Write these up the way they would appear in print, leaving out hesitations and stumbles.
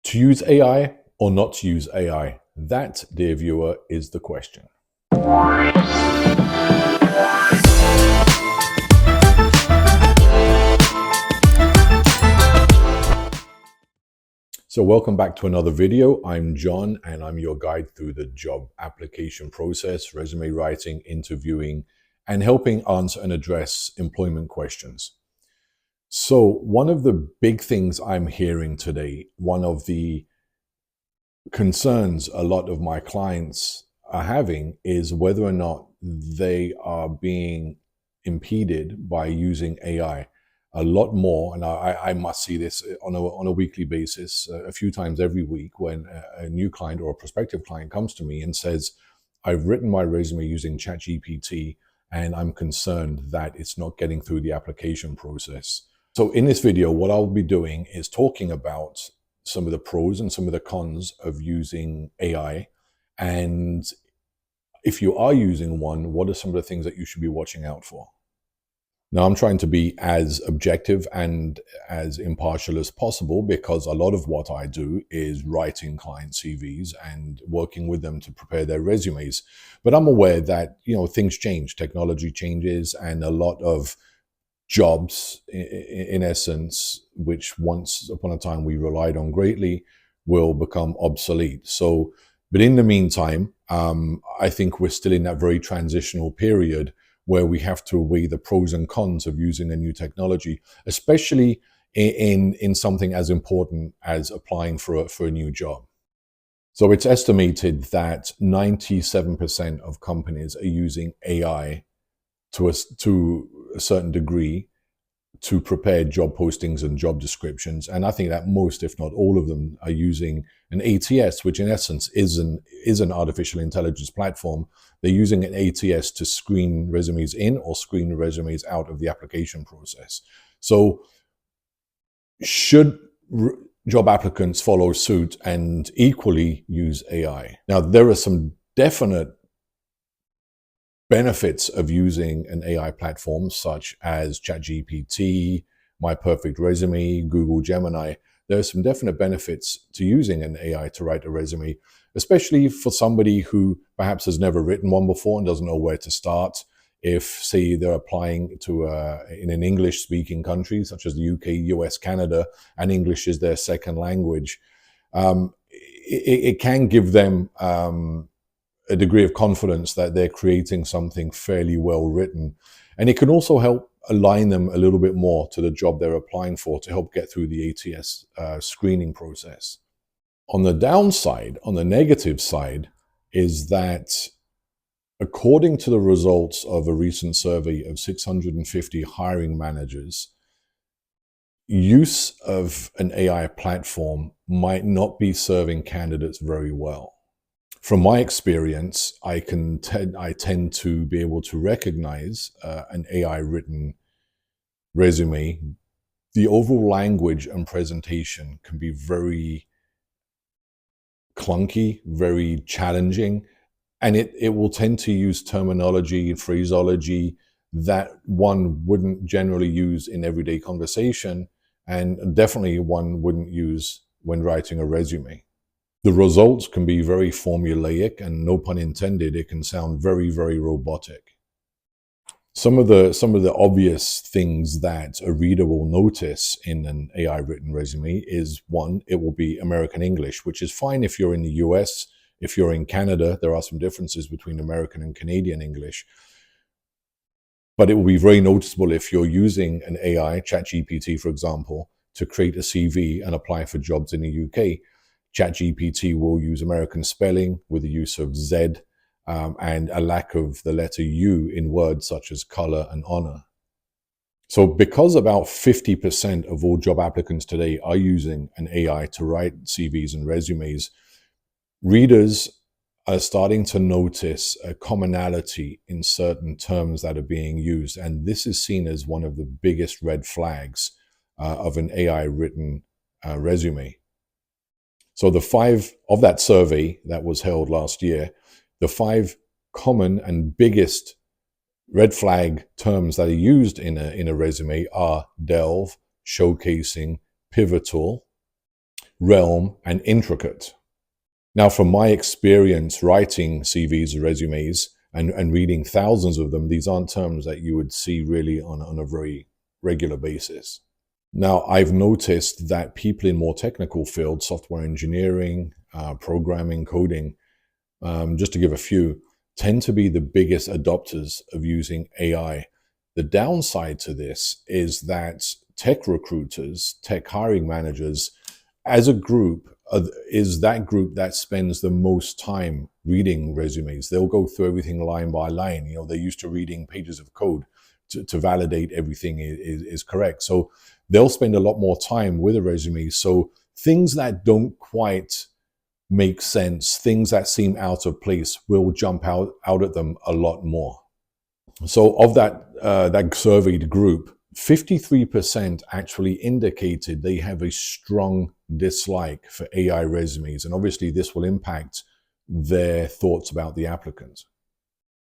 To use AI or not to use AI? That, dear viewer, is the question. So welcome back to another video. I'm John and I'm your guide through the job application process, resume writing, interviewing, and helping answer and address employment questions. So one of the big things I'm hearing today, one of the concerns a lot of my clients are having is whether or not they are being impeded by using AI a lot more. And I must see this on a weekly basis, a few times every week, when a new client or a prospective client comes to me and says, I've written my resume using ChatGPT and I'm concerned that it's not getting through the application process. So in this video, what I'll be doing is talking about some of the pros and some of the cons of using AI. And if you are using one, what are some of the things that you should be watching out for? Now, I'm trying to be as objective and as impartial as possible because a lot of what I do is writing client CVs and working with them to prepare their resumes. But I'm aware that, things change, technology changes, and a lot of jobs, in essence, which once upon a time we relied on greatly, will become obsolete. So, but in the meantime, I think we're still in that very transitional period where we have to weigh the pros and cons of using a new technology, especially in something as important as applying for a new job. So it's estimated that 97% of companies are using AI to a certain degree to prepare job postings and job descriptions. And I think that most, if not all of them, are using an ATS, which in essence is an artificial intelligence platform. They're using an ATS to screen resumes in or screen resumes out of the application process. So should job applicants follow suit and equally use AI? Now, there are some definite benefits of using an AI platform such as ChatGPT, My Perfect Resume, Google Gemini. There are some definite benefits to using an AI to write a resume, especially for somebody who perhaps has never written one before and doesn't know where to start. If, say, they're applying to in an English-speaking country such as the UK, US, Canada, and English is their second language, it can give them a degree of confidence that they're creating something fairly well written. And it can also help align them a little bit more to the job they're applying for to help get through the ATS screening process. On the downside, on the negative side, is that according to the results of a recent survey of 650 hiring managers, use of an AI platform might not be serving candidates very well. From my experience, I tend to be able to recognize an AI-written resume. The overall language and presentation can be very clunky, very challenging, and it will tend to use terminology and phraseology that one wouldn't generally use in everyday conversation, and definitely one wouldn't use when writing a resume. The results can be very formulaic, and no pun intended, it can sound very, very robotic. Some of the obvious things that a reader will notice in an AI written resume is, one, it will be American English, which is fine if you're in the US. If you're in Canada, there are some differences between American and Canadian English. But it will be very noticeable if you're using an AI, ChatGPT, for example, to create a CV and apply for jobs in the UK. ChatGPT will use American spelling with the use of Z and a lack of the letter U in words such as color and honor. So because about 50% of all job applicants today are using an AI to write CVs and resumes, readers are starting to notice a commonality in certain terms that are being used. And this is seen as one of the biggest red flags of an AI written resume. So the 5 of that survey that was held last year, the 5 common and biggest red flag terms that are used in a resume are delve, showcasing, pivotal, realm, and intricate. Now, from my experience writing CVs or resumes and reading thousands of them, these aren't terms that you would see really on a very regular basis. Now, I've noticed that people in more technical fields, software engineering, programming, coding, just to give a few, tend to be the biggest adopters of using AI. The downside to this is that tech recruiters, tech hiring managers, as a group, is that group that spends the most time reading resumes. They'll go through everything line by line. You know, they're used to reading pages of code to validate everything is correct. So they'll spend a lot more time with a resume. So things that don't quite make sense, things that seem out of place, will jump out at them a lot more. So of that surveyed group, 53% actually indicated they have a strong dislike for AI resumes. And obviously this will impact their thoughts about the applicant.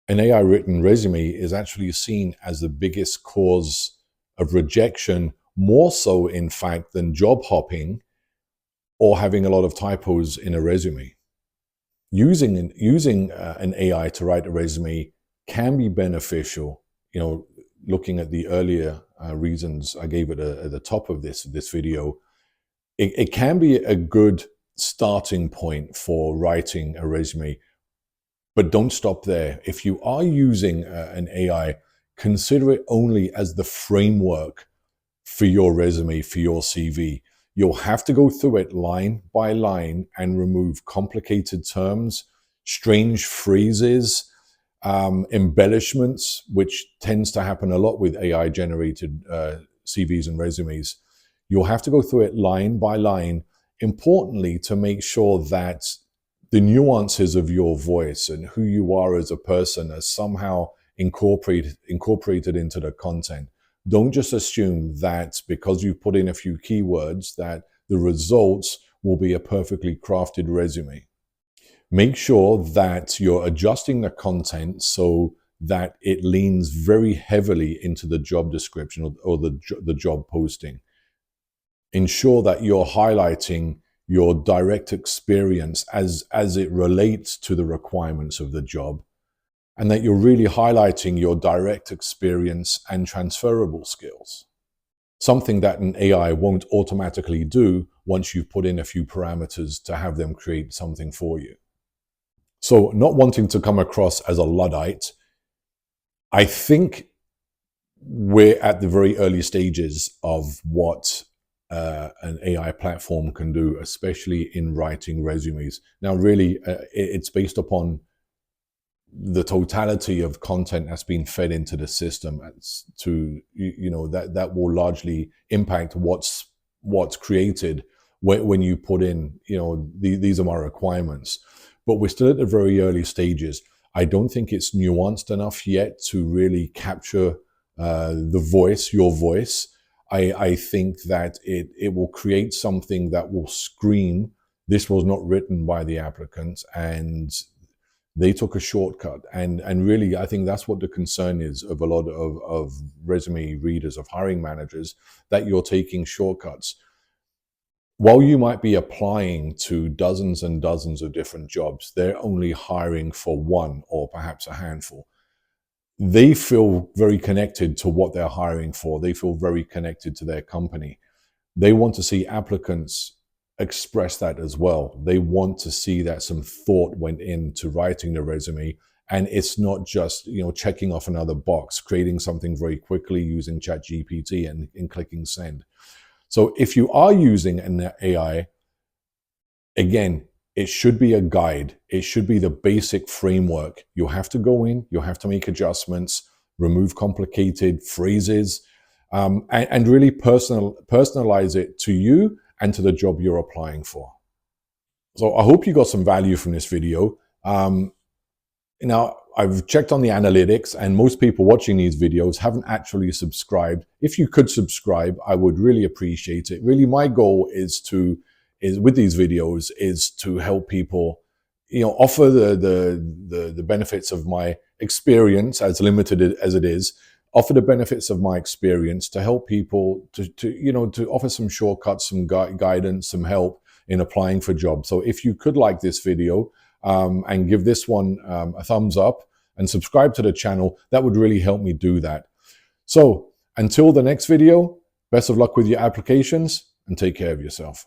An AI written resume is actually seen as the biggest cause of rejection, more so in fact than job hopping or having a lot of typos in a resume. Using an AI to write a resume can be beneficial. You know, looking at the earlier reasons I gave it at the top of this video, it can be a good starting point for writing a resume, but don't stop there. If you are using an AI, consider it only as the framework for your resume, for your CV. You'll have to go through it line by line and remove complicated terms, strange phrases, embellishments, which tends to happen a lot with AI-generated CVs and resumes. You'll have to go through it line by line, importantly, to make sure that the nuances of your voice and who you are as a person are somehow incorporated into the content. Don't just assume that because you put in a few keywords that the results will be a perfectly crafted resume. Make sure that you're adjusting the content so that it leans very heavily into the job description or the job posting. Ensure that you're highlighting your direct experience as it relates to the requirements of the job, and that you're really highlighting your direct experience and transferable skills. Something that an AI won't automatically do once you've put in a few parameters to have them create something for you. So, not wanting to come across as a Luddite, I think we're at the very early stages of what an AI platform can do, especially in writing resumes. Now, really, it's based upon the totality of content that's been fed into the system that will largely impact what's created when you put in, these are my requirements. But we're still at the very early stages. I don't think it's nuanced enough yet to really capture your voice. I think that it will create something that will scream, this was not written by the applicant, and they took a shortcut. And really, I think that's what the concern is of a lot of resume readers, of hiring managers, that you're taking shortcuts. While you might be applying to dozens and dozens of different jobs, they're only hiring for one or perhaps a handful. They feel very connected to what they're hiring for. They feel very connected to their company. They want to see applicants express that as well. They want to see that some thought went into writing the resume, and it's not just checking off another box, creating something very quickly using ChatGPT and clicking send. So if you are using an AI, again, it should be a guide. It should be the basic framework. You have to go in, you have to make adjustments, remove complicated phrases, and really personalize it to you and to the job you're applying for. So I hope you got some value from this video. Now, I've checked on the analytics, and most people watching these videos haven't actually subscribed. If you could subscribe, I would really appreciate it. Really, my goal is with these videos is to help people, offer the benefits of my experience, as limited as it is, offer the benefits of my experience to help people to offer some shortcuts, some guidance, some help, in applying for jobs. So if you could like this video and give this one a thumbs up and subscribe to the channel, that would really help me do that. So until the next video, best of luck with your applications and take care of yourself.